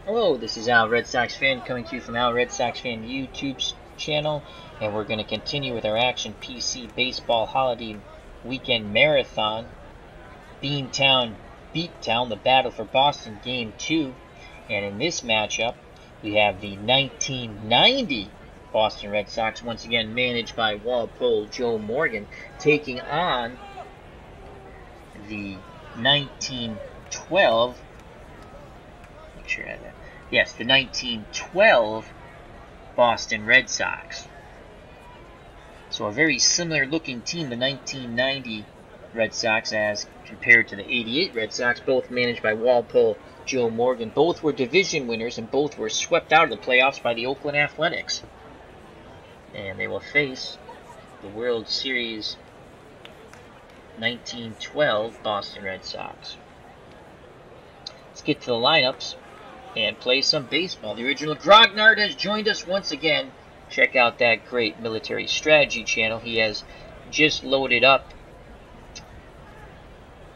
Hello, this is Al Red Sox Fan coming to you from Al Red Sox Fan YouTube channel, and we're going to continue with our Action PC Baseball Holiday Weekend Marathon. Beantown, Beatdown, the Battle for Boston, Game 2. And in this matchup, we have the 1990 Boston Red Sox, once again managed by Walpole Joe Morgan, taking on the 1912. Make sure I have that. Yes, the 1912 Boston Red Sox. So a very similar looking team, the 1990 Red Sox as compared to the 88 Red Sox, both managed by Walpole Joe Morgan. Both were division winners and both were swept out of the playoffs by the Oakland Athletics. And they will face the World Series 1912 Boston Red Sox. Let's get to the lineups and play some baseball. The original Grognard has joined us once again. Check out that great military strategy channel. He has just loaded up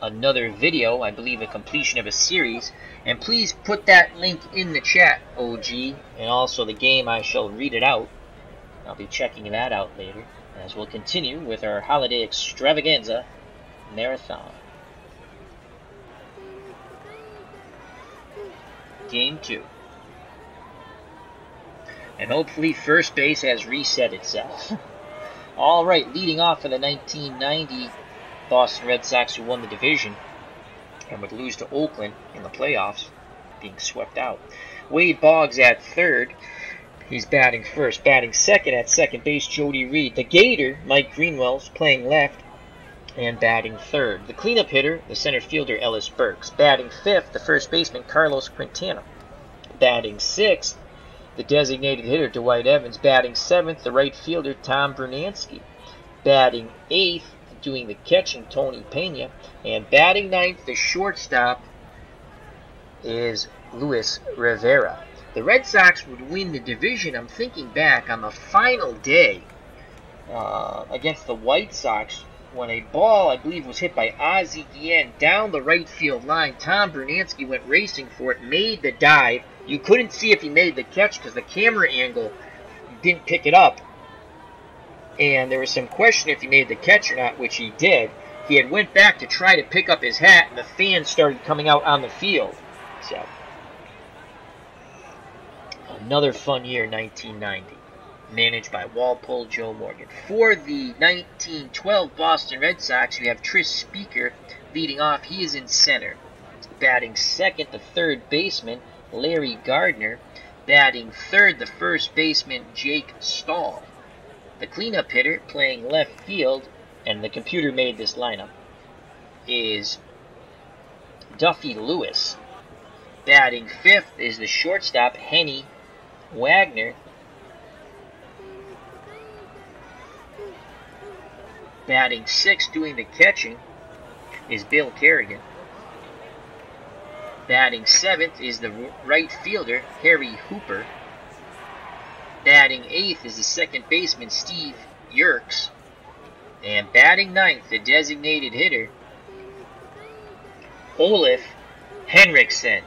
another video, I believe a completion of a series. And please put that link in the chat, OG. And also the game, I shall read it out. I'll be checking that out later as we'll continue with our holiday extravaganza marathon. Game 2. And hopefully first base has reset itself. Alright, leading off for the 1990 Boston Red Sox, who won the division and would lose to Oakland in the playoffs, being swept out. Wade Boggs at third. He's batting first. Batting second at second base, Jody Reed. The Gator, Mike Greenwell's playing left and batting third. The cleanup hitter, the center fielder, Ellis Burks. Batting fifth, the first baseman, Carlos Quintana. Batting sixth, the designated hitter, Dwight Evans. Batting seventh, the right fielder, Tom Brunansky. Batting eighth, doing the catching, Tony Pena. And batting ninth, the shortstop, is Luis Rivera. The Red Sox would win the division, I'm thinking back, on the final day against the White Sox, when a ball, I believe, was hit by Ozzie Guillen down the right field line. Tom Brunansky went racing for it, made the dive. You couldn't see if he made the catch because the camera angle didn't pick it up. And there was some question if he made the catch or not, which he did. He had went back to try to pick up his hat, and the fans started coming out on the field. So, another fun year, 1990. Managed by Walpole Joe Morgan. For the 1912 Boston Red Sox, you have Tris Speaker leading off. He is in center. Batting second, the third baseman, Larry Gardner. Batting third, the first baseman, Jake Stahl. The cleanup hitter playing left field, and the computer made this lineup, is Duffy Lewis. Batting fifth is the shortstop, Henny Wagner. Batting sixth, doing the catching, is Bill Kerrigan. Batting seventh is the right fielder, Harry Hooper. Batting eighth is the second baseman, Steve Yerkes. And batting ninth, the designated hitter, Olaf Henriksen.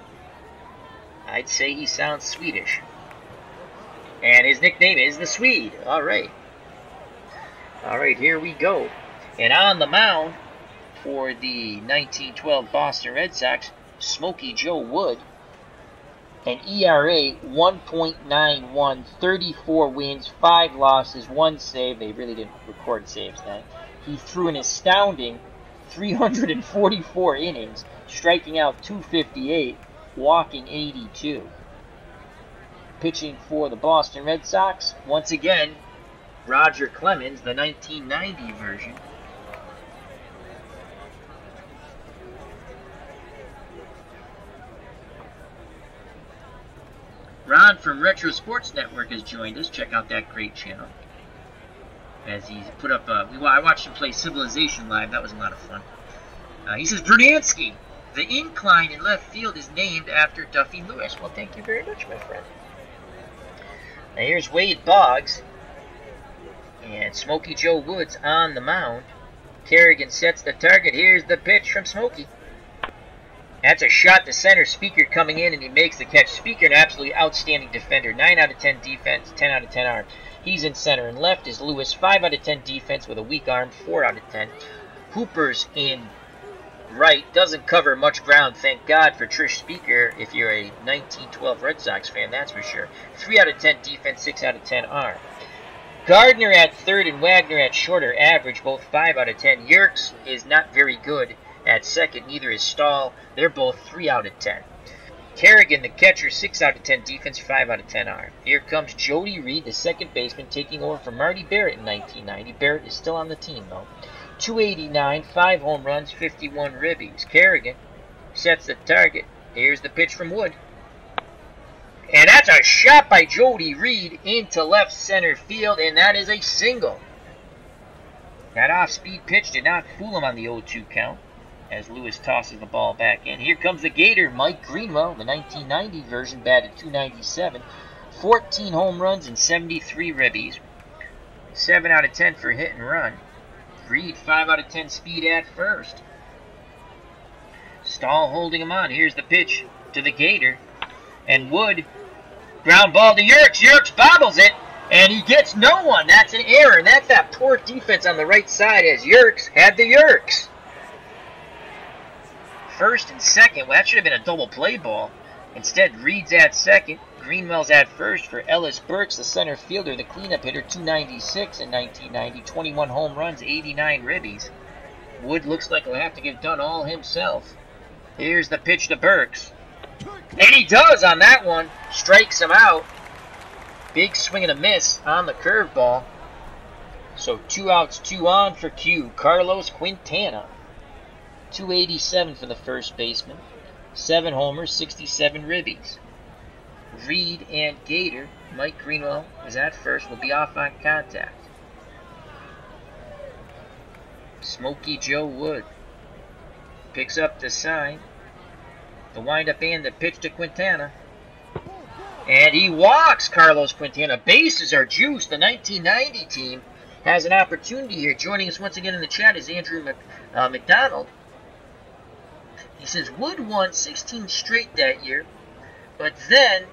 I'd say he sounds Swedish. And his nickname is the Swede. Alright. Alright, here we go. And on the mound for the 1912 Boston Red Sox, Smokey Joe Wood. An ERA 1.91, 34 wins, 5 losses, 1 save. They really didn't record saves then. He threw an astounding 344 innings, striking out 258, walking 82. Pitching for the Boston Red Sox, once again, Roger Clemens, the 1990 version. Ron from Retro Sports Network has joined us. Check out that great channel. As he's put up, I watched him play Civilization live. That was a lot of fun. He says, Brunansky, the incline in left field is named after Duffy Lewis. Well, thank you very much, my friend. Now here's Wade Boggs. And Smokey Joe Woods on the mound. Kerrigan sets the target. Here's the pitch from Smokey. That's a shot to center. Speaker coming in, and he makes the catch. Speaker, an absolutely outstanding defender. 9 out of 10 defense, 10 out of 10 arm. He's in center. And left is Lewis. 5 out of 10 defense with a weak arm. 4 out of 10. Hooper's in right. Doesn't cover much ground. Thank God for Trish Speaker if you're a 1912 Red Sox fan, that's for sure. 3 out of 10 defense, 6 out of 10 arm. Gardner at third and Wagner at shorter average, both 5 out of 10. Yerkes is not very good at second, neither is Stahl. They're both 3 out of 10. Kerrigan, the catcher, 6 out of 10 defense, 5 out of 10 arm. Here comes Jody Reed, the second baseman, taking over from Marty Barrett in 1990. Barrett is still on the team, though. 289, 5 home runs, 51 ribbies. Kerrigan sets the target. Here's the pitch from Wood. And that's a shot by Jody Reed into left center field, and that is a single. That off-speed pitch did not fool him on the 0-2 count as Lewis tosses the ball back in. Here comes the Gator, Mike Greenwell, the 1990 version, batted .297. 14 home runs and 73 ribbies. 7 out of 10 for hit and run. Reed, 5 out of 10 speed at first. Stahl holding him on. Here's the pitch to the Gator. And Wood, ground ball to Yerkes. Yerkes bobbles it, and he gets no one. That's an error, and that's that poor defense on the right side as Yerkes had the Yerkes. First and second. Well, that should have been a double play ball. Instead, Reed's at second. Greenwell's at first for Ellis Burks, the center fielder, the cleanup hitter, .296 in 1990. 21 home runs, 89 ribbies. Wood looks like he'll have to get done all himself. Here's the pitch to Burks. And he does on that one. Strikes him out. Big swing and a miss on the curveball. So 2 outs, 2 on for Q. Carlos Quintana. 287 for the first baseman. 7 homers, 67 ribbies. Reed and Gator. Mike Greenwell is at first. Will be off on contact. Smokey Joe Wood picks up the sign. The windup and the pitch to Quintana. And he walks Carlos Quintana. Bases are juiced. The 1990 team has an opportunity here. Joining us once again in the chat is Andrew McDonald. He says Wood won 16 straight that year, but then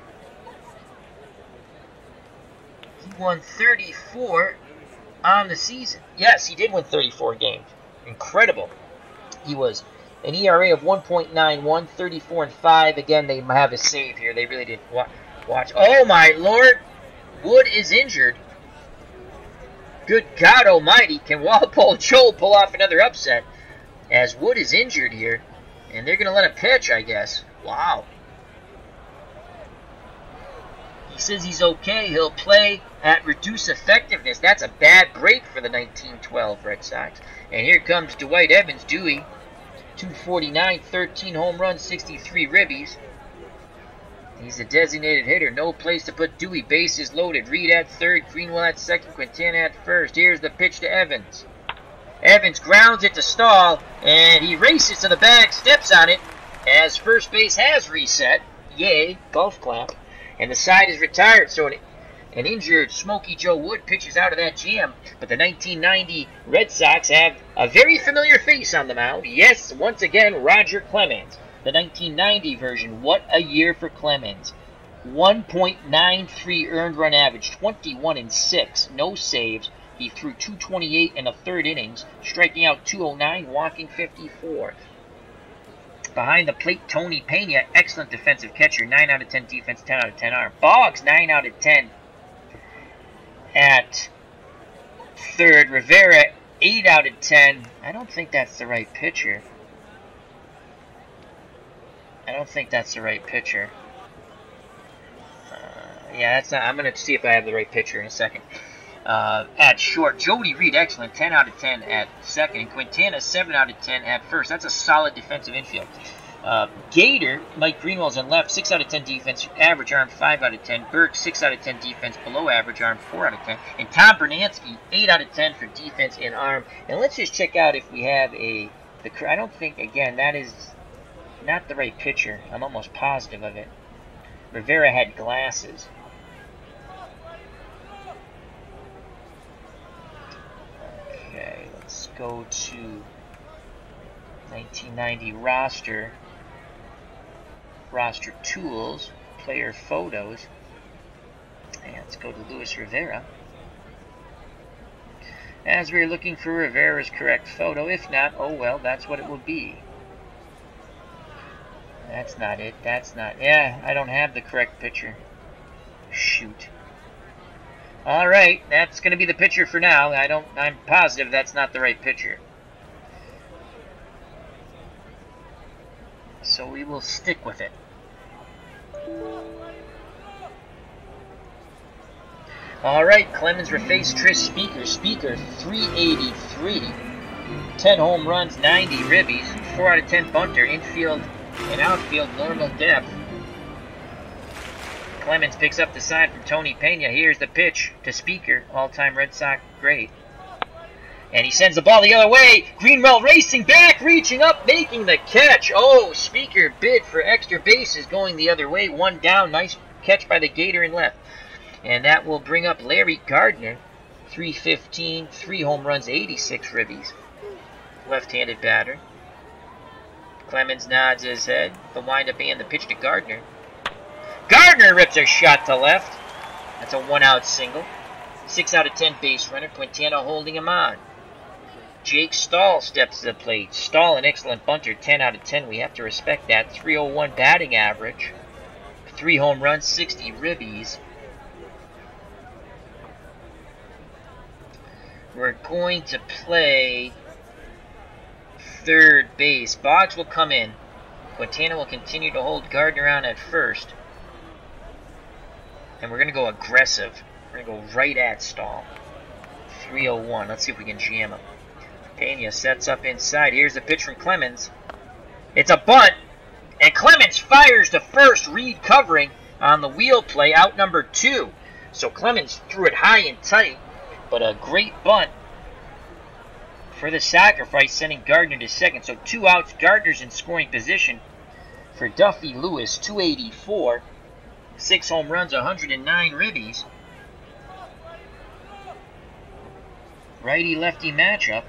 he won 34 on the season. Yes, he did win 34 games. Incredible. He was an ERA of 1.91, 34 and 5. Again, they have a save here. They really didn't watch. Oh my Lord! Wood is injured. Good God Almighty! Can Walpole Joel pull off another upset? As Wood is injured here, and they're going to let him pitch, I guess. Wow. He says he's okay. He'll play at reduced effectiveness. That's a bad break for the 1912 Red Sox. And here comes Dwight Evans, Dewey. 249, 13 home runs, 63 ribbies. He's a designated hitter. No place to put Dewey. Bases loaded. Reed at third. Greenwell at second. Quintana at first. Here's the pitch to Evans. Evans grounds it to Stahl, and he races to the bag, steps on it, as first base has reset. Yay, golf clap. And the side is retired, so an injured Smokey Joe Wood pitches out of that jam. But the 1990 Red Sox have a very familiar face on the mound. Yes, once again, Roger Clemens. The 1990 version. What a year for Clemens. 1.93 earned run average, 21 and 6, no saves. He threw 228 in the third innings, striking out 209, walking 54. Behind the plate, Tony Pena, excellent defensive catcher, 9 out of 10 defense, 10 out of 10 arm. Boggs, 9 out of 10 at third. Rivera, 8 out of 10. I don't think that's the right pitcher. Yeah, that's not. I'm going to see if I have the right pitcher in a second. At short, Jody Reed, excellent, 10 out of 10 at second. And Quintana, 7 out of 10 at first. That's a solid defensive infield. Gator, Mike Greenwell's in left, 6 out of 10 defense, average arm, 5 out of 10. Burke, 6 out of 10 defense, below average arm, 4 out of 10. And Tom Bernansky, 8 out of 10 for defense and arm. And let's just check out if we have I don't think, again, that is not the right pitcher. I'm almost positive of it. Rivera had glasses. Okay, let's go to 1990 roster. roster tools, player photos, and let's go to Luis Rivera. As we're looking for Rivera's correct photo. If not, oh well, that's what it will be. That's not it. That's not... Yeah, I don't have the correct picture. Shoot. Alright, that's going to be the picture for now. I'm positive that's not the right picture. So we will stick with it. Alright, Clemens replaced Tris Speaker. Speaker, 383. 10 home runs, 90 ribbies, 4 out of 10 bunter, infield and outfield normal depth. Clemens picks up the sign from Tony Pena. Here's the pitch to Speaker, all-time Red Sox great. And he sends the ball the other way. Greenwell racing back, reaching up, making the catch. Oh, Speaker bid for extra bases going the other way. One down, nice catch by the Gator in left. And that will bring up Larry Gardner, 315, 3 home runs, 86 ribbies. Left-handed batter. Clemens nods his head. The windup and the pitch to Gardner. Gardner rips a shot to left. That's a 1-out single. 6 out of 10 base runner. Quintana holding him on. Jake Stahl steps to the plate. Stahl, an excellent bunter. 10 out of 10. We have to respect that. 301 batting average. 3 home runs, 60 ribbies. We're going to play third base. Boggs will come in. Quintana will continue to hold Gardner on at first. And we're going to go aggressive. We're going to go right at Stahl. 301. Let's see if we can jam him. Pena sets up inside. Here's the pitch from Clemens. It's a bunt. And Clemens fires to first. Reed covering on the wheel play. Out number 2. So Clemens threw it high and tight. But a great bunt for the sacrifice, sending Gardner to second. So 2 outs. Gardner's in scoring position for Duffy Lewis. 284. 6 home runs, 109 ribbies. Righty-lefty matchup.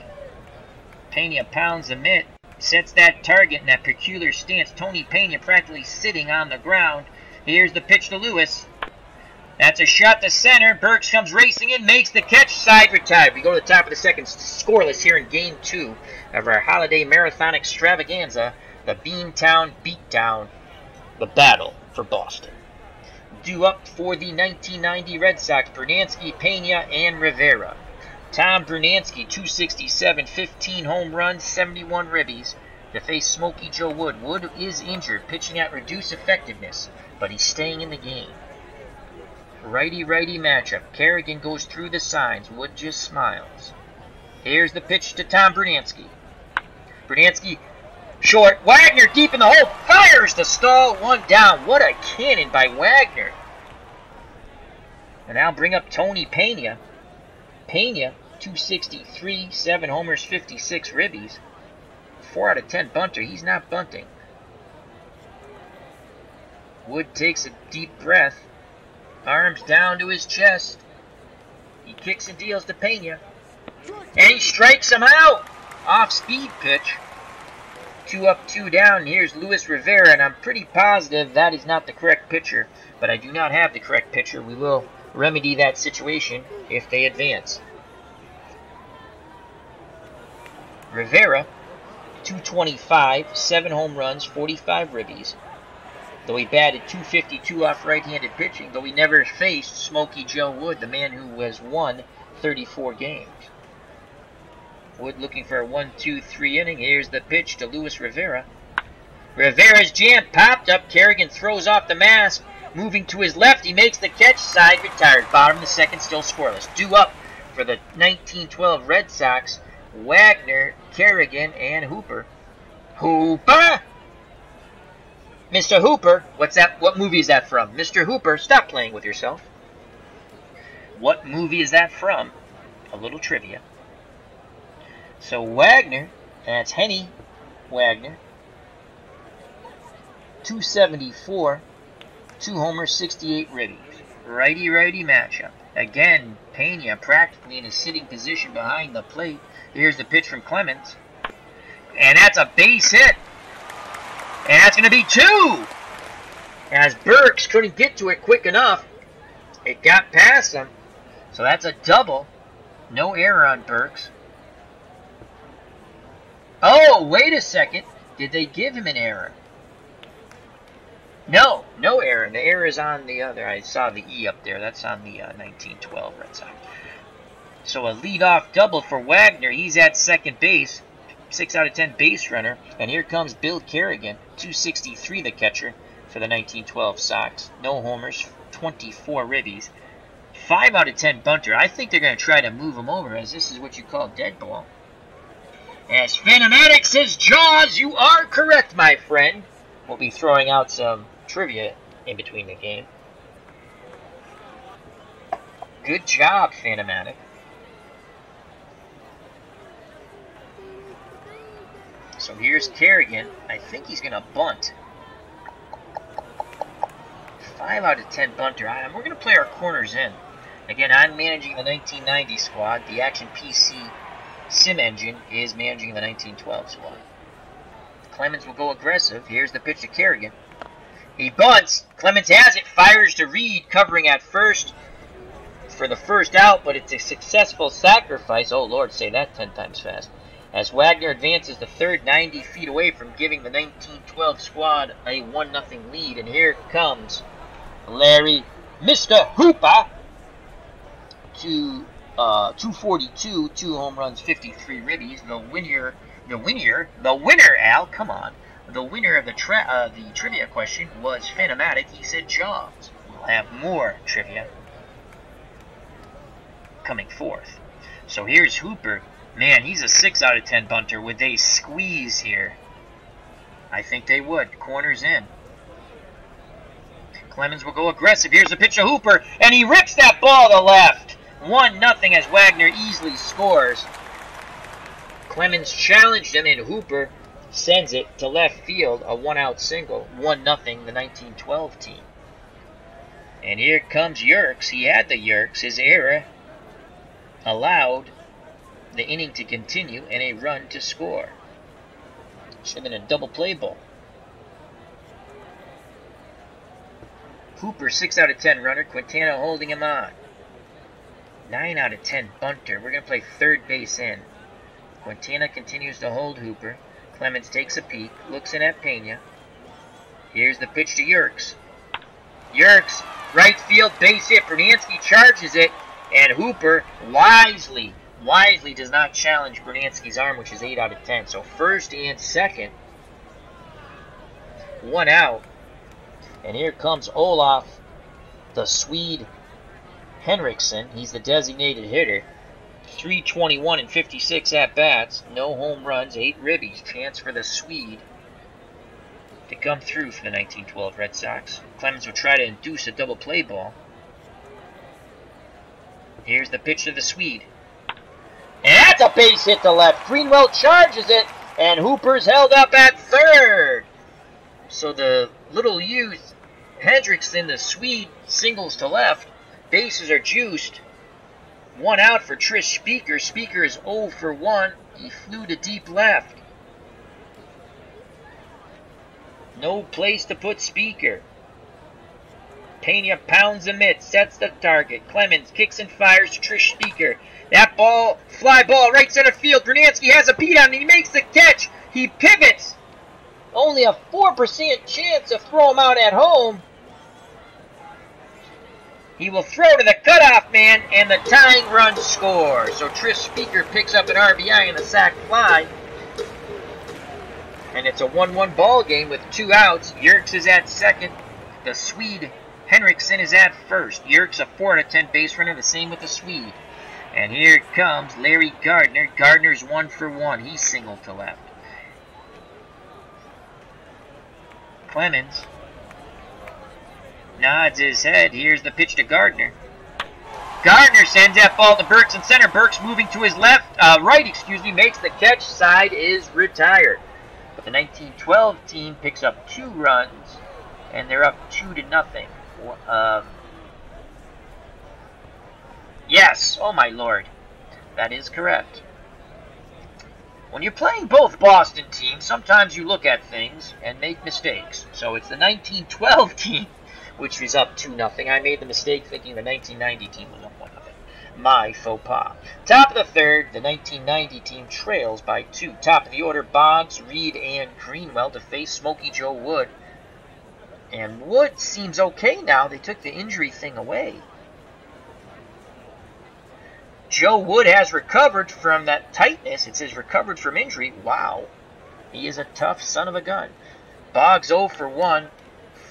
Pena pounds the mitt, sets that target in that peculiar stance. Tony Pena practically sitting on the ground. Here's the pitch to Lewis. That's a shot to center. Burks comes racing in, makes the catch, side retired. We go to the top of the second, scoreless here in Game 2 of our Holiday Marathon Extravaganza, the Beantown Beatdown, the battle for Boston. Due up for the 1990 Red Sox, Bernansky, Pena, and Rivera. Tom Bernansky, 267, 15 home runs, 71 ribbies, to face Smokey Joe Wood. Wood is injured, pitching at reduced effectiveness, but he's staying in the game. Righty-righty matchup. Kerrigan goes through the signs. Wood just smiles. Here's the pitch to Tom Bernansky. Bernansky short. Wagner deep in the hole. Fires the Stahl. 1 down. What a cannon by Wagner. And now bring up Tony Pena. Pena, 263, 7 homers, 56 ribbies. 4 out of 10 bunter. He's not bunting. Wood takes a deep breath. Arms down to his chest. He kicks and deals to Pena. And he strikes him out. Off-speed pitch. 2 up, 2 down. Here's Luis Rivera, and I'm pretty positive that is not the correct pitcher. But I do not have the correct pitcher. We will remedy that situation if they advance. Rivera, 225, 7 home runs, 45 ribbies. Though he batted .252 off right-handed pitching, though he never faced Smokey Joe Wood, the man who has won 34 games. Wood looking for a 1-2-3 inning. Here's the pitch to Luis Rivera. Rivera's jam popped up. Kerrigan throws off the mask. Moving to his left, he makes the catch. Side retired. Bottom of the second, still scoreless. Due up for the 1912 Red Sox, Wagner, Kerrigan, and Hooper. Hooper! Mr. Hooper, what's that? What movie is that from? Mr. Hooper, stop playing with yourself. What movie is that from? A little trivia. So Wagner, that's Henny Wagner, 274, 2 homers, 68 ribbies. Righty-righty matchup. Again, Pena practically in a sitting position behind the plate. Here's the pitch from Clemens. And that's a base hit. And that's going to be 2. As Burks couldn't get to it quick enough, it got past him. So that's a double. No error on Burks. Oh, wait a second. Did they give him an error? No, no error. The error is on the other. I saw the E up there. That's on the 1912 Red Sox. So a leadoff double for Wagner. He's at second base. 6 out of 10 base runner. And here comes Bill Kerrigan. 263 the catcher for the 1912 Sox. No homers, 24 ribbies. 5 out of 10 bunter. I think they're going to try to move him over, as this is what you call dead ball. As Phantomatic says, Jaws, you are correct, my friend. We'll be throwing out some trivia in between the game. Good job, Phantomatic. So here's Kerrigan. I think he's going to bunt. 5 out of 10 bunter. We're going to play our corners in. Again, I'm managing the 1990 squad. The Action PC Sim Engine is managing the 1912 squad. Clemens will go aggressive. Here's the pitch to Kerrigan. He bunts. Clemens has it. Fires to Reed, covering at first for the first out, but it's a successful sacrifice. Oh, Lord, say that 10 times fast. As Wagner advances the third, 90 feet away from giving the 1912 squad a 1-0 lead. And here comes Larry, Mr. Hooper, to 242, 2 home runs, 53 ribbies. The winner, Al, come on. The winner of the trivia question was Phantomatic. He said Jaws. We'll have more trivia coming forth. So here's Hooper. Man, he's a 6 out of 10 bunter. Would they squeeze here? I think they would. Corners in. Clemens will go aggressive. Here's a pitch to Hooper, and he rips that ball to left. 1-0 as Wagner easily scores. Clemens challenged him, and Hooper sends it to left field, a 1-out single. 1-0, the 1912 team. And here comes Yerkes. He had the Yerkes. His error allowed the inning to continue and a run to score. Should have been a double play ball. Hooper, 6 out of 10 runner. Quintana holding him on. 9 out of 10 bunter. We're going to play third base in. Quintana continues to hold Hooper. Clemens takes a peek, looks in at Pena. Here's the pitch to Yerkes. Yerkes, right field, base hit. Bernansky charges it, and Hooper wisely does not challenge Bernansky's arm, which is 8 out of 10. So first and second, 1 out. And here comes Olaf, the Swede Henriksen. He's the designated hitter. 321 and 56 at-bats. No home runs, 8 ribbies. Chance for the Swede to come through for the 1912 Red Sox. Clemens will try to induce a double play ball. Here's the pitch to the Swede. And that's a base hit to left. Greenwell charges it, and Hooper's held up at third. So the little youth, Hendrickson, the Swede, singles to left. Bases are juiced. 1 out for Trish Speaker. Speaker is 0 for 1. He flew to deep left. No place to put Speaker. Pena pounds the mitt, sets the target. Clemens kicks and fires to Trish Speaker. That ball, fly ball, right center field. Bernansky has a beat on and he makes the catch. He pivots. Only a 4% chance to throw him out at home. He will throw to the cutoff man, and the tying run scores. So Trish Speaker picks up an RBI and a sac fly. And it's a 1-1 ball game with 2 outs. Yerkes is at second. The Swede Henriksen is at first. Yerkes a 4 out of 10 base runner, the same with the Swede. And here comes Larry Gardner. Gardner's 1 for 1. He's singled to left. Clemens nods his head. Here's the pitch to Gardner. Gardner sends that ball to Burks in center. Burks moving to his right, makes the catch. Side is retired. But the 1912 team picks up 2 runs, and they're up 2-0. Yes, oh my lord, that is correct. When you're playing both Boston teams, sometimes you look at things and make mistakes. So it's the 1912 team, which was up 2-0. I made the mistake thinking the 1990 team was up 1-0. My faux pas. Top of the third, the 1990 team trails by 2. Top of the order, Boggs, Reed, and Greenwell to face Smokey Joe Wood. And Wood seems okay now. They took the injury thing away. Joe Wood has recovered from that tightness. It says recovered from injury. Wow. He is a tough son of a gun. Boggs 0 for 1.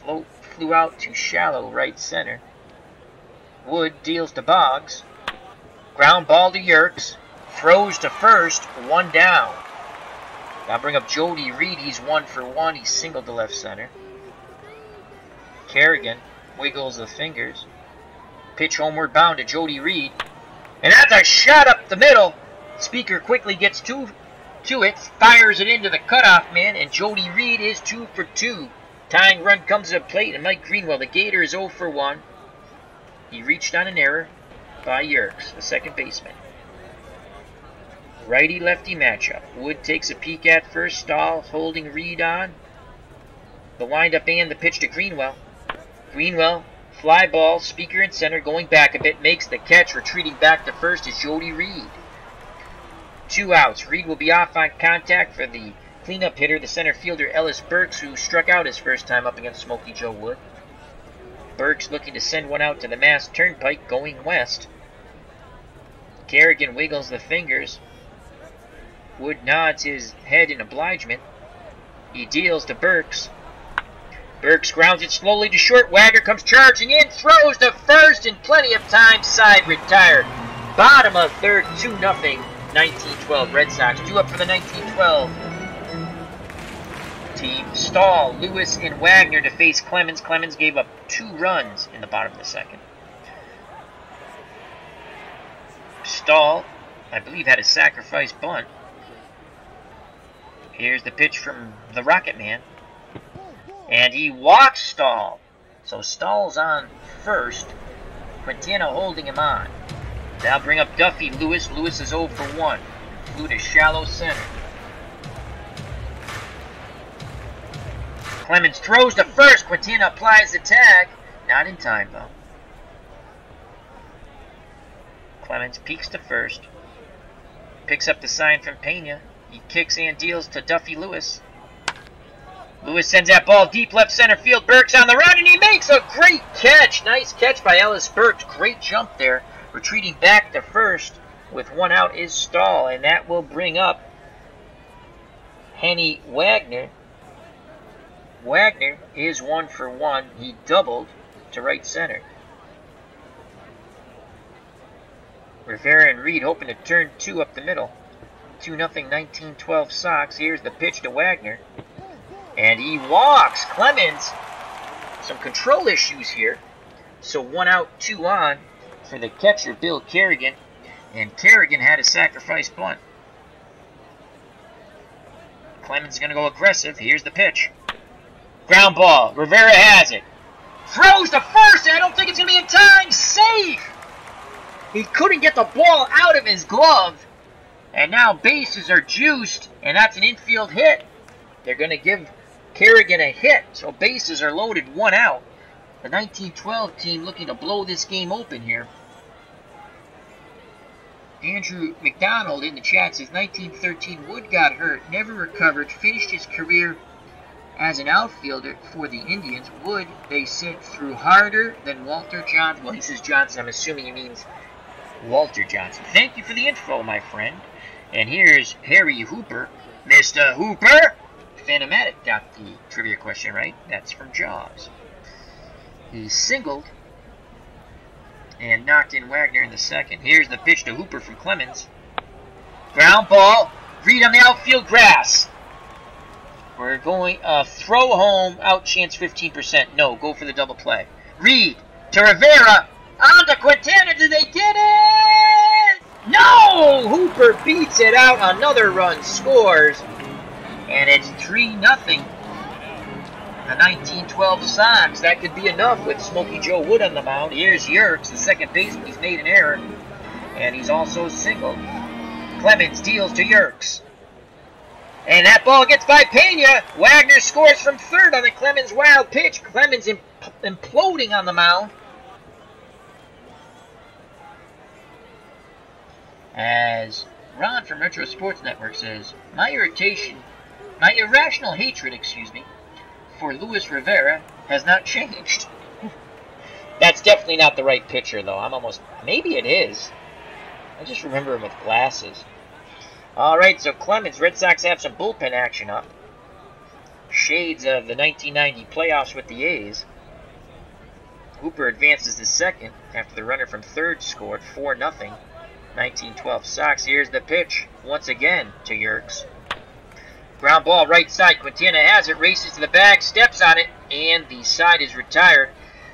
Flew out to shallow right center. Wood deals to Boggs. Ground ball to Yerkes. Throws to first. 1 down. Now bring up Jody Reed. He's 1 for 1. He's singled to left center. Kerrigan wiggles the fingers. Pitch homeward bound to Jody Reed. And that's a shot up the middle. Speaker quickly gets to it. Fires it into the cutoff man. And Jody Reed is 2 for 2. Tying run comes to the plate. And Mike Greenwell, the Gator, is 0 for 1. He reached on an error by Yerkes, the second baseman. Righty-lefty matchup. Wood takes a peek at first. Stahl holding Reed on. The windup and the pitch to Greenwell. Greenwell, fly ball, Speaker in center, going back a bit, makes the catch. Retreating back to first is Jody Reed. 2 outs. Reed will be off on contact for the cleanup hitter, the center fielder Ellis Burks, who struck out his first time up against Smokey Joe Wood. Burks looking to send one out to the Mass Turnpike going west. Kerrigan wiggles the fingers. Wood nods his head in obligement. He deals to Burks. Burks grounds it slowly to short. Wagner comes charging in, throws to first in plenty of time. Side retired. Bottom of third, 2-0. 1912 Red Sox. 2 up for the 1912 team. Stahl, Lewis, and Wagner to face Clemens. Clemens gave up 2 runs in the bottom of the second. Stahl, I believe, had a sacrifice bunt. Here's the pitch from the Rocket Man. And he walks Stahl. So Stahl's on first. Quintana holding him on. Now bring up Duffy Lewis. Lewis is 0 for 1. Flew to shallow center. Clemens throws to first. Quintana applies the tag. Not in time, though. Clemens peeks to first. Picks up the sign from Pena. He kicks and deals to Duffy Lewis. Lewis sends that ball deep left center field. Burks on the run, and he makes a great catch. Nice catch by Ellis Burks. Great jump there. Retreating back to first with 1 out is Stahl, and that will bring up Henny Wagner. Wagner is 1 for 1. He doubled to right center. Rivera and Reed hoping to turn 2 up the middle. 2-0 1912 Sox. Here's the pitch to Wagner. And he walks. Clemens, some control issues here. So 1 out, 2 on for the catcher, Bill Kerrigan. And Kerrigan had a sacrifice bunt. Clemens is going to go aggressive. Here's the pitch. Ground ball. Rivera has it. Throws to first, and I don't think it's going to be in time. Safe! He couldn't get the ball out of his glove. And now bases are juiced, and that's an infield hit. They're going to give Kerrigan a hit, so bases are loaded, 1 out. The 1912 team looking to blow this game open here. Andrew McDonald in the chat says 1913 Wood got hurt, never recovered, finished his career as an outfielder for the Indians. Wood, they said, threw harder than Walter Johnson. Well, he says Johnson. I'm assuming he means Walter Johnson. Thank you for the info, my friend. And here's Harry Hooper. Mr. Hooper! Phantomatic got the trivia question right. That's from Jaws. He singled and knocked in Wagner in the second. Here's the pitch to Hooper from Clemens. Ground ball. Reed on the outfield grass. We're going throw home, out chance 15%. No, go for the double play. Reed to Rivera. On to Quintana. Did they get it? No! Hooper beats it out. Another run scores. And it's 3-0. The 1912 Sox. That could be enough with Smokey Joe Wood on the mound. Here's Yerkes, the second baseman. He's made an error. And he's also singled. Clemens deals to Yerkes. And that ball gets by Pena. Wagner scores from third on the Clemens wild pitch. Clemens imploding on the mound. As Ron from Retro Sports Network says, my irrational hatred, for Luis Rivera has not changed. That's definitely not the right pitcher, though. Maybe it is. I just remember him with glasses. Alright, so Clemens, Red Sox have some bullpen action up. Shades of the 1990 playoffs with the A's. Hooper advances to second after the runner from third scored 4-0. 1912 Sox. Here's the pitch once again to Yerkes. Ground ball right side. Quintana has it, races to the bag, steps on it, and the side is retired.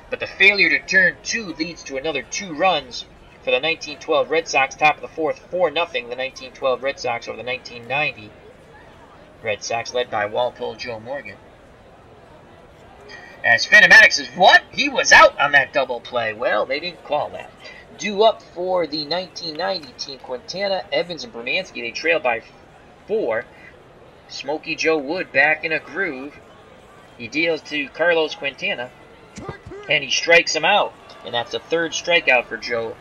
But the failure to turn two leads to another 2 runs for the 1912 Red Sox. Top of the fourth, 4-0. The 1912 Red Sox over the 1990 Red Sox, led by Walpole Joe Morgan. As Phenomatic says, what? He was out on that double play. Well, they didn't call that. Due up for the 1990 team, Quintana, Evans, and Bernansky. They trail by 4. Smokey Joe Wood back in a groove. He deals to Carlos Quintana, and he strikes him out. And that's a 3rd strikeout for Joe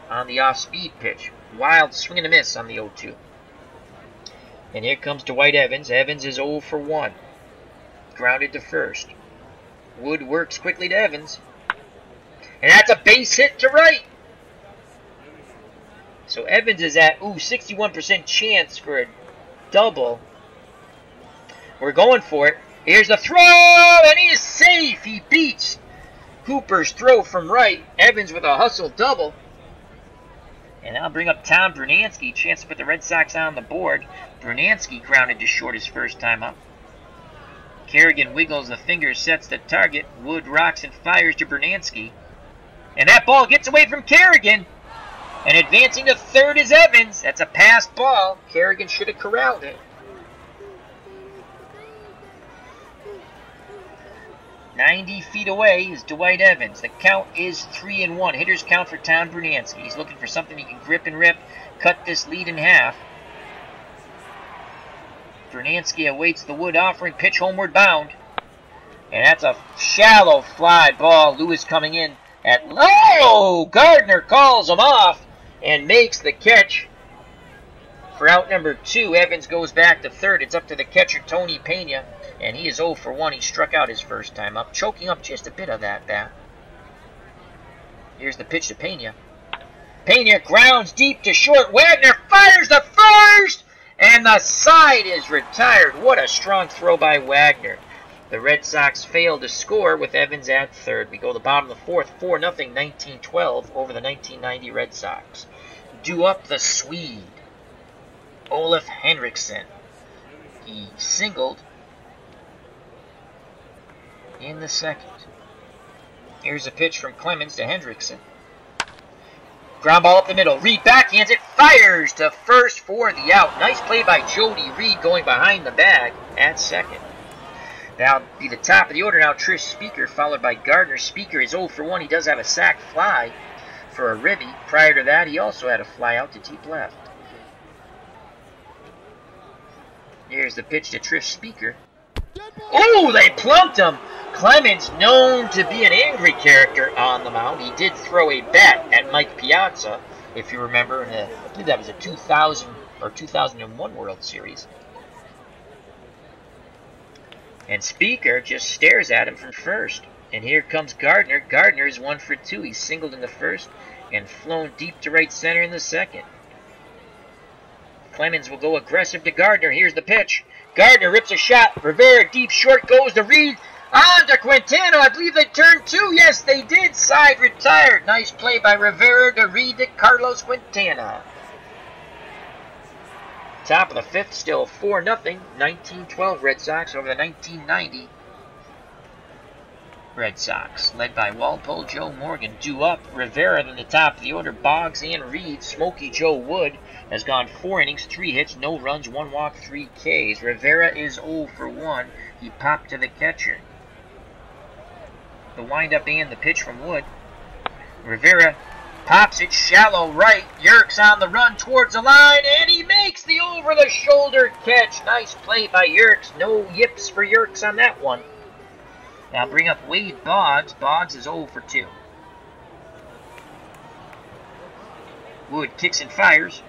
on the off-speed pitch. Wild swing and a miss on the 0-2. And here comes Dwight Evans. Evans is 0 for 1. Grounded to first. Wood works quickly to Evans. And that's a base hit to right. So Evans is at, 61% chance for a double. We're going for it. Here's the throw, and he is safe. He beats Hooper's throw from right. Evans with a hustle double. And I'll bring up Tom Bernansky. Chance to put the Red Sox on the board. Bernansky grounded to short his first time up. Kerrigan wiggles the fingers, sets the target. Wood rocks and fires to Bernansky. And that ball gets away from Kerrigan. And advancing to third is Evans. That's a passed ball. Kerrigan should have corralled it. 90 feet away is Dwight Evans. The count is 3-1. Hitters count for Tom Bernansky. He's looking for something he can grip and rip, cut this lead in half. Bernansky awaits the Wood offering, pitch homeward bound. And that's a shallow fly ball. Lewis coming in at low. Gardner calls him off and makes the catch. For out number 2, Evans goes back to third. It's up to the catcher, Tony Pena. And he is 0 for 1. He struck out his first time up, choking up just a bit of that bat. Here's the pitch to Pena. Pena grounds deep to short. Wagner fires the first, and the side is retired. What a strong throw by Wagner. The Red Sox fail to score with Evans at third. We go to the bottom of the fourth, 4-0, 1912 over the 1990 Red Sox. Due up the Swede, Olaf Henriksen. He singled in the second. Here's a pitch from Clemens to Hendrickson. Ground ball up the middle. Reed backhands it, fires to first for the out. Nice play by Jody Reed going behind the bag at second. That'll be the top of the order now. Trish Speaker followed by Gardner. Speaker is 0 for 1. He does have a sac fly for a ribby. Prior to that, he also had a fly out to deep left. Here's the pitch to Trish Speaker. Oh, they plumped him. Clemens, known to be an angry character on the mound. He did throw a bat at Mike Piazza, if you remember. I believe that was a 2000 or 2001 World Series. And Speaker just stares at him from first. And here comes Gardner. Gardner is 1 for 2. He's singled in the first and flown deep to right center in the second. Clemens will go aggressive to Gardner. Here's the pitch. Gardner rips a shot. Rivera deep short goes to Reed. On to Quintana. I believe they turned 2. Yes, they did. Side retired. Nice play by Rivera to Reed to Carlos Quintana. Top of the fifth, still 4-0. 1912 Red Sox over the 1990 Red Sox, led by Walpole Joe Morgan. Due up, Rivera in the top of the order. Boggs and Reed. Smokey Joe Wood has gone 4 innings, 3 hits, no runs, 1 walk, 3 Ks. Rivera is 0 for 1. He popped to the catcher. The windup and the pitch from Wood. Rivera pops it shallow right. Yerkes on the run towards the line, and he makes the over-the-shoulder catch. Nice play by Yerkes. No yips for Yerkes on that one. Now bring up Wade Boggs. Boggs is 0 for 2. Wood kicks and fires.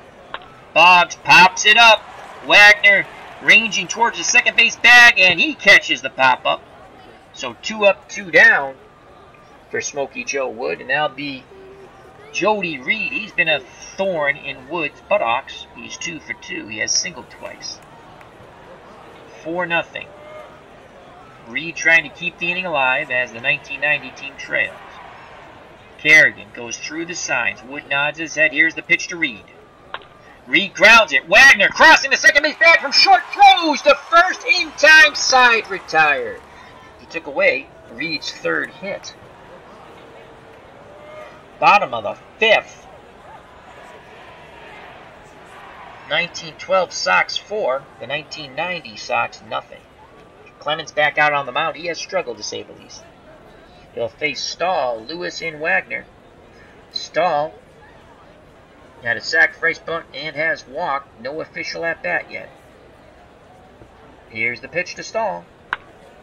Boggs pops it up. Wagner ranging towards the second base bag, and he catches the pop-up. So 2 up, 2 down for Smokey Joe Wood. And that'll be Jody Reed. He's been a thorn in Wood's buttocks. He's 2 for 2. He has singled twice. 4-0. Reed trying to keep the inning alive as the 1990 team trails. Kerrigan goes through the signs. Wood nods his head. Here's the pitch to Reed. Reed grounds it. Wagner crossing the second base bag from short, throws to first in time, side retired. He took away Reed's 3rd hit. Bottom of the 5th. 1912 Sox 4, the 1990 Sox nothing. Clemens back out on the mound. He has struggled, to say the least. He'll face Stahl, Lewis, and Wagner. Stahl had a sacrifice bunt and has walked. No official at bat yet. Here's the pitch to Stahl.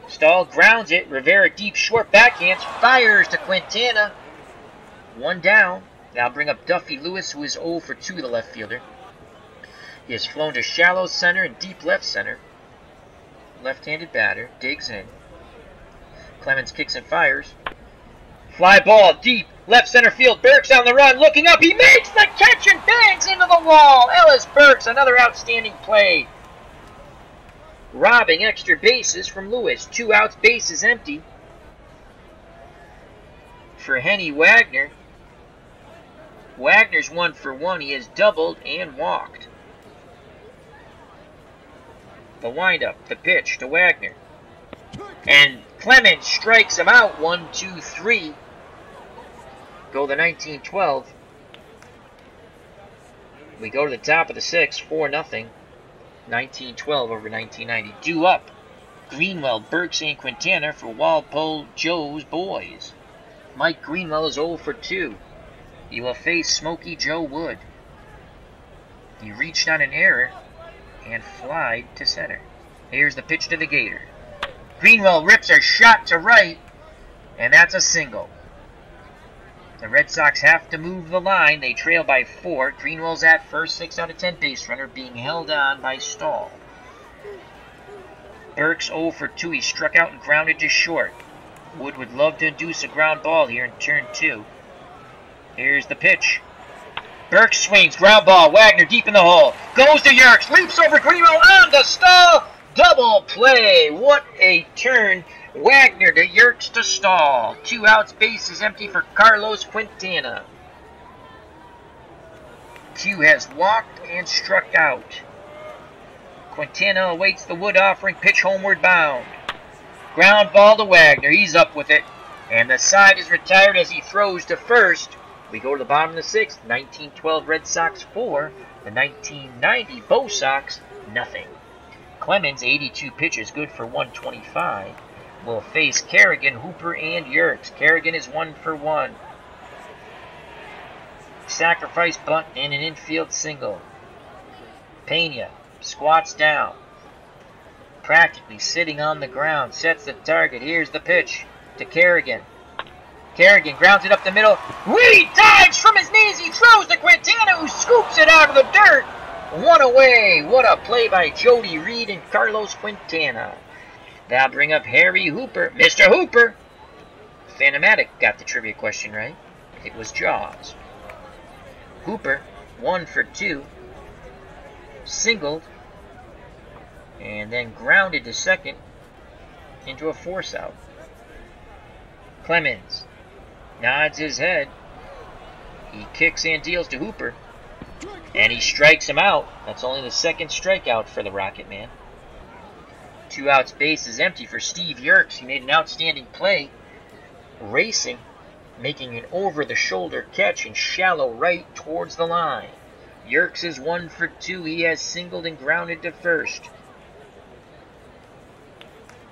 Stahl grounds it. Rivera deep short backhands. Fires to Quintana. 1 down. Now bring up Duffy Lewis, who is 0 for 2, the left fielder. He has flown to shallow center and deep left center. Left-handed batter. Digs in. Clemens kicks and fires. Fly ball deep. Left center field. Burks on the run. Looking up. He makes the catch and bangs into the wall. Ellis Burks, another outstanding play. Robbing extra bases from Lewis. 2 outs. Bases empty. For Henny Wagner. Wagner's 1 for 1. He has doubled and walked. The windup, the pitch to Wagner. And Clemens strikes him out. 1, 2, 3. Go the 1912. We go to the top of the 6th, 4-0. 1912 over 1990. Due up. Greenwell, Burks, and Quintana for Walpole Joe's boys. Mike Greenwell is 0 for 2. He will face Smokey Joe Wood. He reached on an error and flied to center. Here's the pitch to the Gator. Greenwell rips a shot to right, and that's a single. The Red Sox have to move the line. They trail by 4. Greenwell's at first, 6 out of 10 base runner, being held on by Stahl. Burks 0 for 2. He struck out and grounded to short. Wood would love to induce a ground ball here in turn 2. Here's the pitch. Burks swings, ground ball. Wagner deep in the hole. Goes to Yerkes, leaps over Greenwell on the Stahl. Double play. What a turn. Wagner to Yerkes to Stahl. 2 outs, bases empty for Carlos Quintana. Q has walked and struck out. Quintana awaits the Wood offering, pitch homeward bound. Ground ball to Wagner. He's up with it. And the side is retired as he throws to first. We go to the bottom of the 6th. 1912 Red Sox 4. The 1990 Bo Sox nothing. Clemens, 82 pitches, good for 125. Will face Kerrigan, Hooper, and Yerkes. Kerrigan is 1 for 1. Sacrifice bunt and an infield single. Pena squats down. Practically sitting on the ground. Sets the target. Here's the pitch to Kerrigan. Kerrigan grounds it up the middle. Reed dives from his knees. He throws to Quintana, who scoops it out of the dirt. 1 away. What a play by Jody Reed and Carlos Quintana. That'll bring up Harry Hooper. Mr. Hooper. Phantomatic got the trivia question right. It was Jaws. Hooper, 1 for 2. Singled. And then grounded to second into a force out. Clemens nods his head. He kicks and deals to Hooper. And he strikes him out. That's only the 2nd strikeout for the Rocket Man. 2 outs, base is empty for Steve Yerkes. He made an outstanding play. Racing, making an over-the-shoulder catch in shallow right towards the line. Yerkes is 1 for 2. He has singled and grounded to first.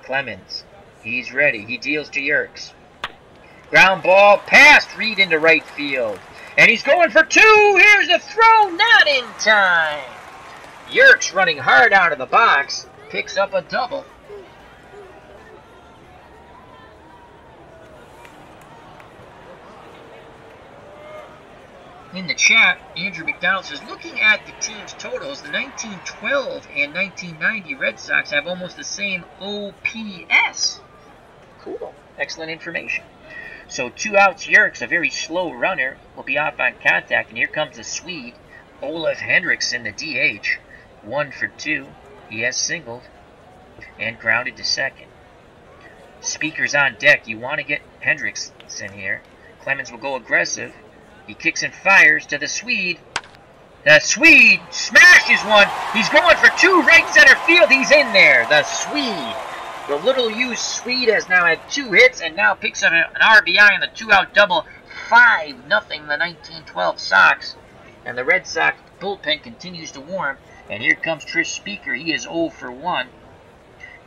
Clemens, he's ready. He deals to Yerkes. Ground ball past Reed into right field. And he's going for 2. Here's the throw, not in time. Yerkes running hard out of the box, picks up a double. In the chat, Andrew McDonald says, looking at the team's totals, the 1912 and 1990 Red Sox have almost the same OPS. Cool. Excellent information. So 2 outs, Yerkes, a very slow runner, will be off on contact, and here comes the Swede, Olaf Henriksen, the DH. 1 for 2. He has singled and grounded to second. Speaker's on deck. You want to get Henriksen here. Clemens will go aggressive. He kicks and fires to the Swede. The Swede smashes one. He's going for 2 right center field. He's in there. The Swede. The little-used Swede has now had 2 hits and now picks up an RBI on the 2-out double. 5-0 the 1912 Sox. And the Red Sox bullpen continues to warm. And here comes Trish Speaker. He is 0 for 1.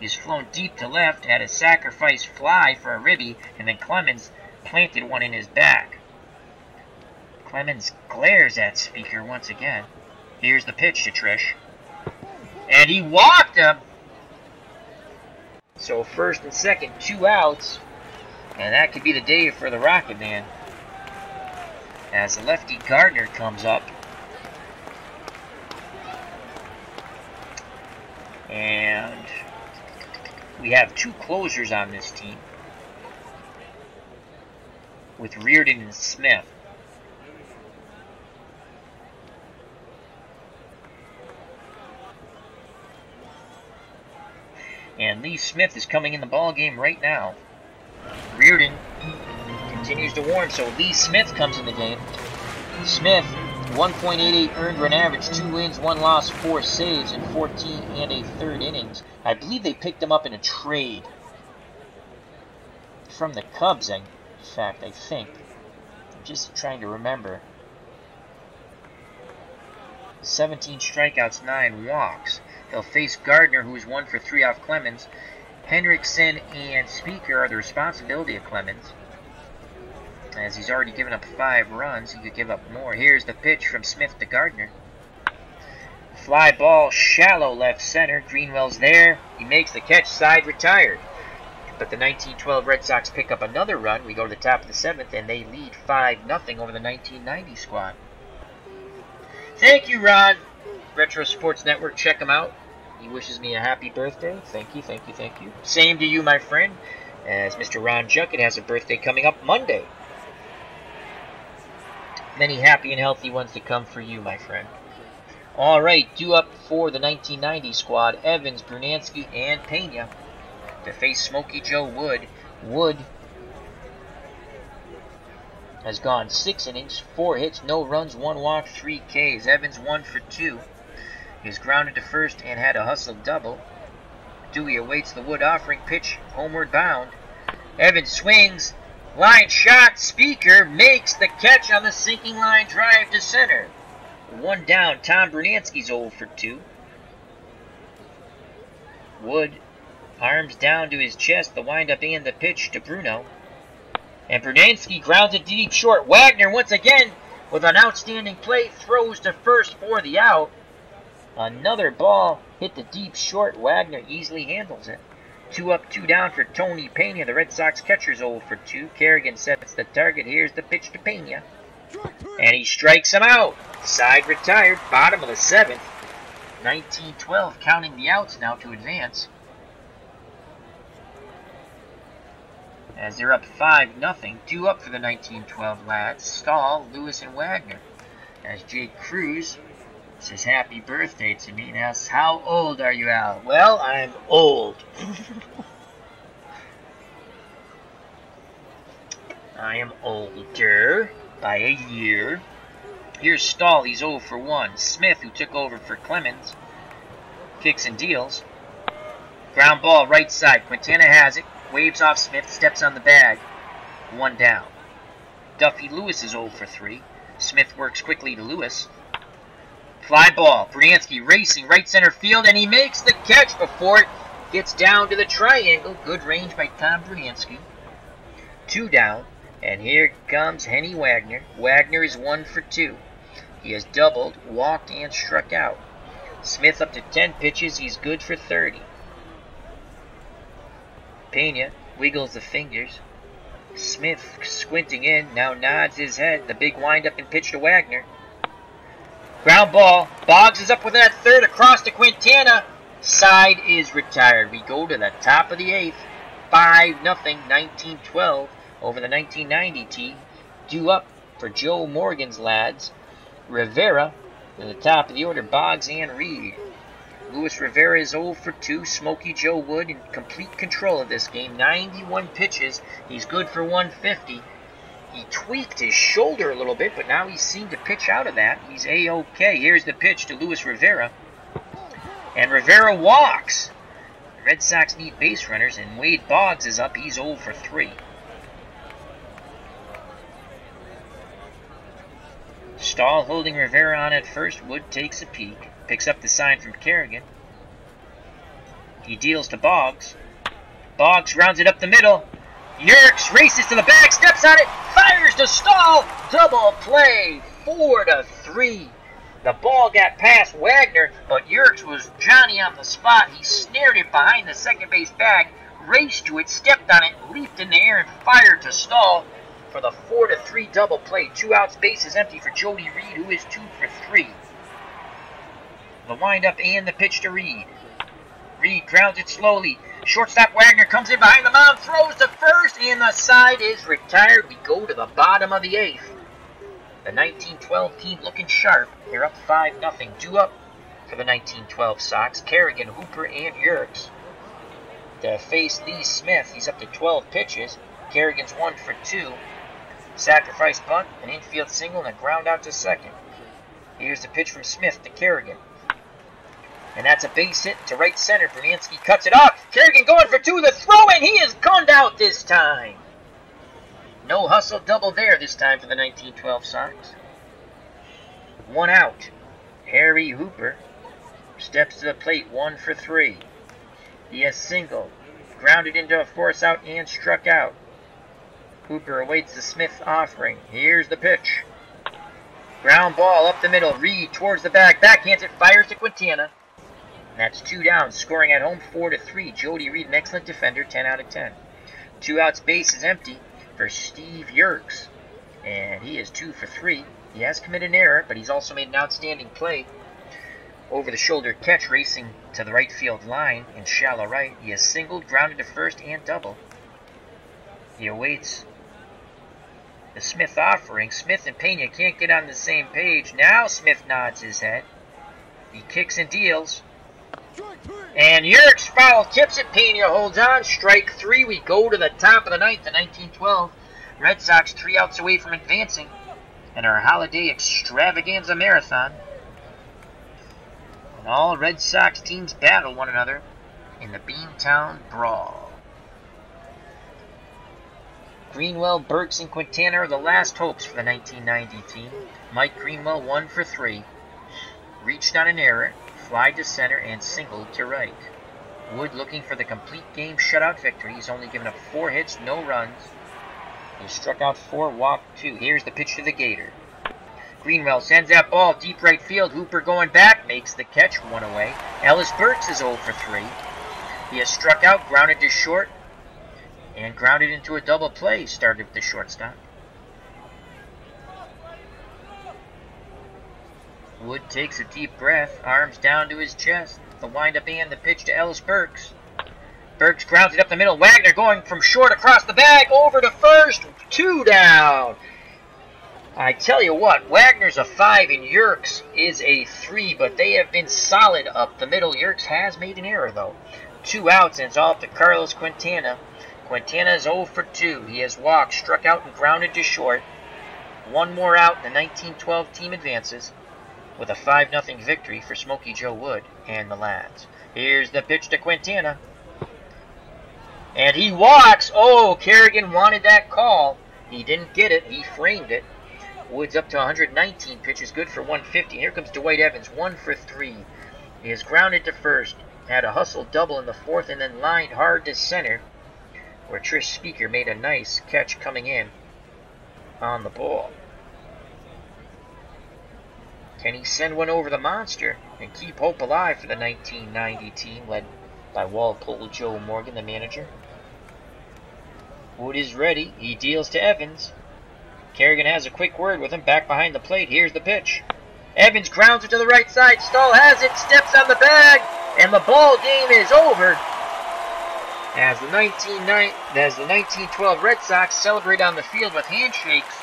He's flown deep to left, had a sacrifice fly for a ribby, and then Clemens planted one in his back. Clemens glares at Speaker once again. Here's the pitch to Trish. And he walked him. So first and second, 2 outs. And that could be the day for the Rocket Man. As the lefty Gardner comes up. And we have 2 closers on this team. With Reardon and Smith. And Lee Smith is coming in the ball game right now. Reardon continues to warm, so Lee Smith comes in the game. Smith, 1.88 earned run average, 2 wins, 1 loss, 4 saves in 14 and a third innings. I believe they picked him up in a trade from the Cubs, in fact, I think. I'm just trying to remember. 17 strikeouts, 9 walks. They'll face Gardner, who is 1 for 3 off Clemens. Henriksen and Speaker are the responsibility of Clemens. As he's already given up 5 runs, he could give up more. Here's the pitch from Smith to Gardner. Fly ball, shallow left center. Greenwell's there. He makes the catch, side retired. But the 1912 Red Sox pick up another run. We go to the top of the 7th, and they lead 5-0 over the 1990 squad. Thank you, Ron. Retro Sports Network, check him out. He wishes me a happy birthday. Thank you, thank you, thank you. Same to you, my friend, as Mr. Ron Juckett has a birthday coming up Monday. Many happy and healthy ones to come for you, my friend. All right, due up for the 1990 squad, Evans, Brunansky, and Pena to face Smokey Joe Wood. Wood has gone 6 innings, 4 hits, no runs, 1 walk, 3 Ks. Evans 1 for 2. He's grounded to first and had a hustled double. Dewey awaits the Wood offering pitch, homeward bound. Evans swings, line shot, Speaker makes the catch on the sinking line drive to center. 1 down, Tom Brunansky's 0 for 2. Wood, arms down to his chest, the windup and the pitch to Bruno. And Brunansky grounds it deep short. Wagner once again with an outstanding play, throws to first for the out. Another ball hit the deep short. Wagner easily handles it. 2 up, 2 down for Tony Pena. The Red Sox catcher's 0 for 2. Kerrigan sets the target. Here's the pitch to Pena. And he strikes him out. Side retired. Bottom of the 7th. 1912 counting the outs now to advance. As they're up 5-0. 2 up for the 1912 lads. Stahl, Lewis, and Wagner. As Jake Cruz says happy birthday to me and asks, how old are you, Al? Well, I'm old. I am older by a year. Here's Stahl, he's 0 for 1. Smith, who took over for Clemens, kicks and deals. Ground ball, right side. Quintana has it. Waves off Smith, steps on the bag. 1 down. Duffy Lewis is 0 for 3. Smith works quickly to Lewis. Fly ball. Brunansky racing right center field, and he makes the catch before it gets down to the triangle. Good range by Tom Brunansky. 2 down, and here comes Henny Wagner. Wagner is 1 for 2. He has doubled, walked, and struck out. Smith up to 10 pitches. He's good for 30. Pena wiggles the fingers. Smith squinting in, now nods his head. The big windup and pitch to Wagner. Ground ball. Boggs is up with that third across to Quintana. Side is retired. We go to the top of the 8th. 5-0, 1912 over the 1990 team. Due up for Joe Morgan's lads. Rivera to the top of the order. Boggs and Reed. Luis Rivera is 0 for 2. Smokey Joe Wood in complete control of this game. 91 pitches. He's good for 150. He tweaked his shoulder a little bit, but now he seemed to pitch out of that. He's A-OK. Here's the pitch to Luis Rivera. And Rivera walks. The Red Sox need base runners, and Wade Boggs is up. He's 0 for 3. Stahl holding Rivera on at first. Wood takes a peek. Picks up the sign from Kerrigan. He deals to Boggs. Boggs rounds it up the middle. Yerkes races to the bag, steps on it, fires to Stahl. Double play, 4-3. The ball got past Wagner, but Yerkes was Johnny on the spot. He snared it behind the second base bag, raced to it, stepped on it, leaped in the air, and fired to Stahl for the 4-3 double play. 2 outs, bases empty for Jody Reed, who is 2 for 3. The windup and the pitch to Reed. Reed grounds it slowly. Shortstop Wagner comes in behind the mound, throws to first, and the side is retired. We go to the bottom of the 8th. The 1912 team looking sharp. They're up 5-0. Due up for the 1912 Sox. Kerrigan, Hooper, and Yerkes. To face Lee Smith, he's up to 12 pitches. Kerrigan's 1 for 2. Sacrifice bunt, an infield single, and a ground out to second. Here's the pitch from Smith to Kerrigan. And that's a base hit to right center. Bernansky cuts it off. Kerrigan going for 2. The throw, and he is gunned out this time. No hustle double there this time for the 1912 Sox. 1 out. Harry Hooper steps to the plate, 1 for 3. He has singled, grounded into a force out, and struck out. Hooper awaits the Smith offering. Here's the pitch. Ground ball up the middle. Reed towards the bag. Backhands it, fires to Quintana. And that's 2 down. Scoring at home, 4-3. Jody Reed, an excellent defender, 10 out of 10. 2 outs, base is empty for Steve Yerkes. And he is 2 for 3. He has committed an error, but he's also made an outstanding play. Over-the-shoulder catch racing to the right field line in shallow right. He has singled, grounded to first, and double. He awaits the Smith offering. Smith and Pena can't get on the same page. Now Smith nods his head. He kicks and deals. And Yerkes foul tips it. Pena holds on. Strike 3. We go to the top of the 9th. The 1912 Red Sox 3 outs away from advancing in our holiday extravaganza marathon. And all Red Sox teams battle one another in the Beantown Brawl. Greenwell, Burks, and Quintana are the last hopes for the 1990 team. Mike Greenwell 1 for 3. Reached on an error, fly to center, and singled to right. Wood looking for the complete game shutout victory. He's only given up 4 hits, no runs. He struck out 4, walked 2. Here's the pitch to the Gator. Greenwell sends that ball deep right field. Hooper going back, makes the catch, 1 away. Ellis Burks is 0 for 3. He has struck out, grounded to short, and grounded into a double play, started with the shortstop. Wood takes a deep breath, arms down to his chest. The windup and the pitch to Ellis Burks. Burks grounds it up the middle. Wagner going from short across the bag, over to first. 2 down. I tell you what, Wagner's a 5 and Yerkes is a 3, but they have been solid up the middle. Yerkes has made an error, though. 2 outs, and it's all up to Carlos Quintana. Quintana is 0 for 2. He has walked, struck out, and grounded to short. 1 more out, the 1912 team advances with a 5-0 victory for Smokey Joe Wood and the lads. Here's the pitch to Quintana. And he walks. Oh, Kerrigan wanted that call. He didn't get it. He framed it. Wood's up to 119 pitches, good for 150. Here comes Dwight Evans, 1 for 3. He is grounded to first, had a hustle double in the 4th, and then lined hard to center, where Trish Speaker made a nice catch coming in on the ball. Can he send one over the monster? and keep hope alive for the 1990 team led by Walpole Joe Morgan, the manager. Wood is ready. He deals to Evans. Kerrigan has a quick word with him back behind the plate. Here's the pitch. Evans grounds it to the right side. Stahl has it, steps on the bag, and the ball game is over. As the 1912 Red Sox celebrate on the field with handshakes,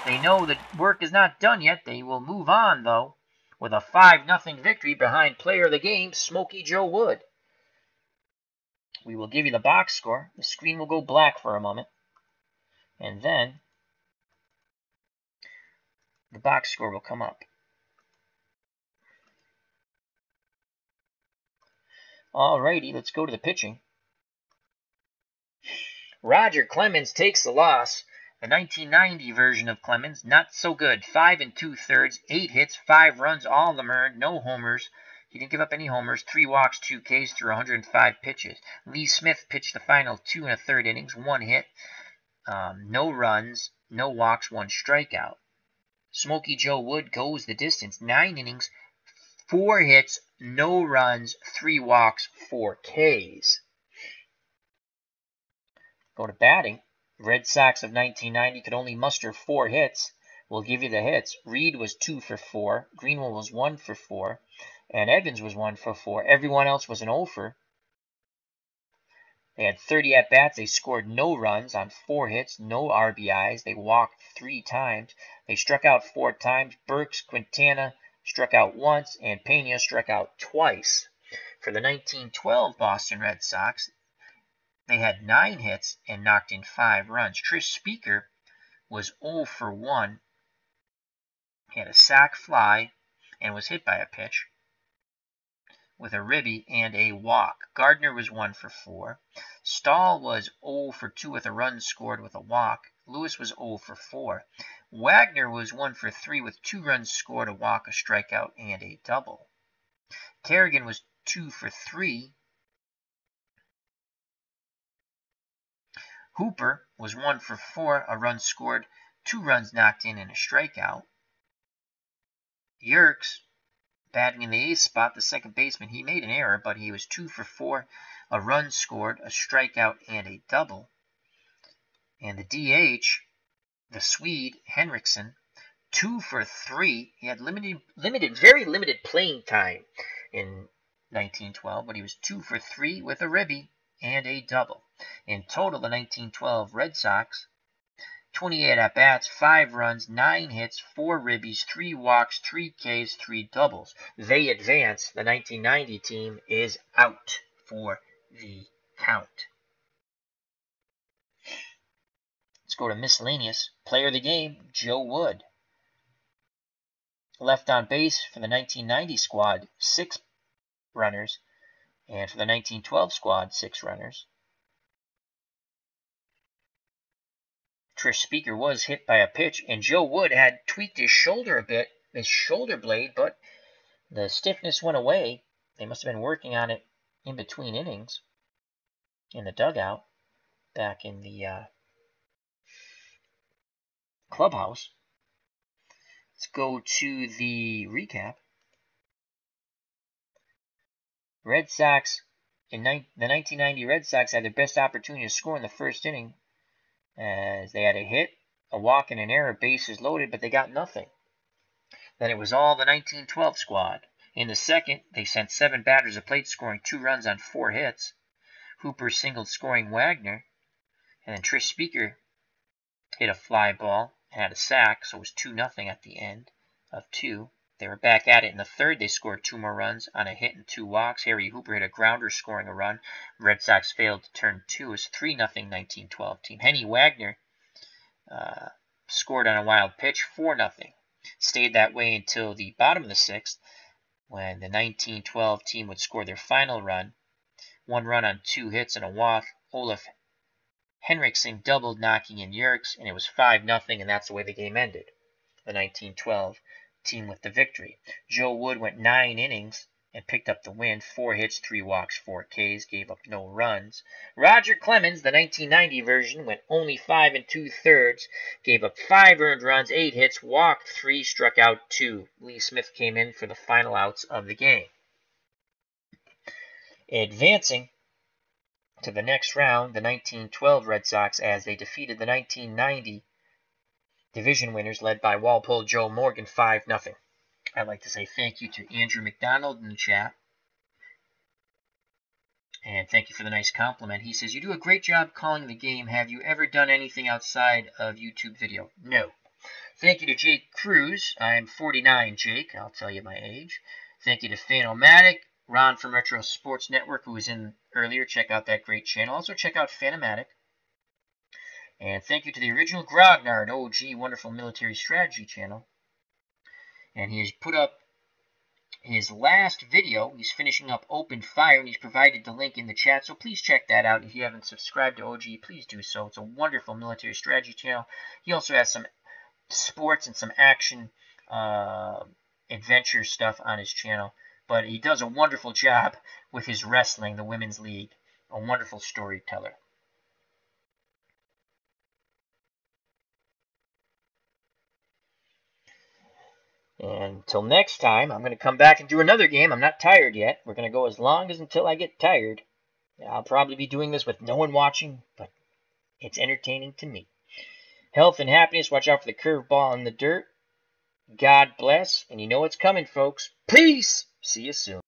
they know the work is not done yet. They will move on, though, with a 5-0 victory behind player of the game, Smokey Joe Wood. We will give you the box score. The screen will go black for a moment, and then the box score will come up. Alrighty, let's go to the pitching. Roger Clemens takes the loss. The 1990 version of Clemens, not so good. 5 2/3, 8 hits, 5 runs, all of them earned, no homers. He didn't give up any homers, 3 walks, 2 Ks through 105 pitches. Lee Smith pitched the final 2 1/3 innings, 1 hit, no runs, no walks, 1 strikeout. Smokey Joe Wood goes the distance, 9 innings, 4 hits, no runs, 3 walks, 4 Ks. Go to batting. Red Sox of 1990 could only muster 4 hits. We'll give you the hits. Reed was 2 for 4. Greenwell was 1 for 4. And Evans was 1 for 4. Everyone else was an 0 for. They had 30 at-bats. They scored no runs on 4 hits, no RBIs. They walked 3 times. They struck out 4 times. Burks, Quintana struck out once, and Pena struck out twice. For the 1912 Boston Red Sox, they had 9 hits and knocked in 5 runs. Trish Speaker was 0 for 1. He had a sac fly and was hit by a pitch with a ribby and a walk. Gardner was 1 for 4. Stahl was 0 for 2 with a run scored with a walk. Lewis was 0 for 4. Wagner was 1 for 3 with 2 runs scored, a walk, a strikeout, and a double. Kerrigan was 2 for 3. Hooper was 1 for 4, a run scored, 2 runs knocked in, and a strikeout. Yerkes, batting in the 8th spot, the second baseman, he made an error, but he was 2 for 4, a run scored, a strikeout, and a double. And the DH, the Swede, Henriksen, 2 for 3. He had very limited playing time in 1912, but he was 2 for 3 with a ribby and a double. In total, the 1912 Red Sox, 28 at-bats, 5 runs, 9 hits, 4 ribbies, 3 walks, 3 Ks, 3 doubles. They advance. The 1990 team is out for the count. Let's go to miscellaneous. Player of the game, Joe Wood. Left on base for the 1990 squad, 6 runners. And for the 1912 squad, 6 runners. Trish Speaker was hit by a pitch, and Joe Wood had tweaked his shoulder a bit, his shoulder blade, but the stiffness went away. They must have been working on it in between innings in the dugout back in the clubhouse. Let's go to the recap. Red Sox, the 1990 Red Sox had their best opportunity to score in the first inning, as they had a hit, a walk, and an error, bases loaded, but they got nothing. Then it was all the 1912 squad. In the second, they sent 7 batters to plate, scoring 2 runs on 4 hits. Hooper singled, scoring Wagner, and then Trish Speaker hit a fly ball and had a sack, so it was 2-0 at the end of 2. They were back at it in the third. They scored 2 more runs on a hit and 2 walks. Harry Hooper hit a grounder, scoring a run. Red Sox failed to turn 2. It was 3-0 1912 team. Henny Wagner scored on a wild pitch, 4-0. Stayed that way until the bottom of the 6th, when the 1912 team would score their final run. 1 run on 2 hits and a walk. Olaf Henriksen doubled, knocking in Yerkes, and it was 5-0, and that's the way the game ended. The 1912 team with the victory. Joe Wood went 9 innings and picked up the win. 4 hits, 3 walks, 4 Ks, gave up no runs. Roger Clemens, the 1990 version, went only 5 2/3, gave up 5 earned runs, 8 hits, walked 3, struck out 2. Lee Smith came in for the final outs of the game. Advancing to the next round, the 1912 Red Sox, as they defeated the 1990 division winners led by Walpole Joe Morgan 5-0. I'd like to say thank you to Andrew McDonald in the chat. And thank you for the nice compliment. He says, you do a great job calling the game. Have you ever done anything outside of YouTube video? No. Thank you to Jake Cruz. I'm 49, Jake. I'll tell you my age. Thank you to Fanomatic. Ron from Retro Sports Network, who was in earlier. Check out that great channel. Also check out Fanomatic. And thank you to the original Grognard, OG Wonderful Military Strategy channel. And he has put up his last video. He's finishing up Open Fire, and he's provided the link in the chat. So please check that out. If you haven't subscribed to OG, please do so. It's a wonderful military strategy channel. He also has some sports and some action adventure stuff on his channel. But he does a wonderful job with his wrestling, the Women's League. A wonderful storyteller. And until next time, I'm going to come back and do another game. I'm not tired yet. We're going to go as long as until I get tired. I'll probably be doing this with no one watching, but it's entertaining to me. Health and happiness. Watch out for the curveball in the dirt. God bless. And you know what's coming, folks. Peace. See you soon.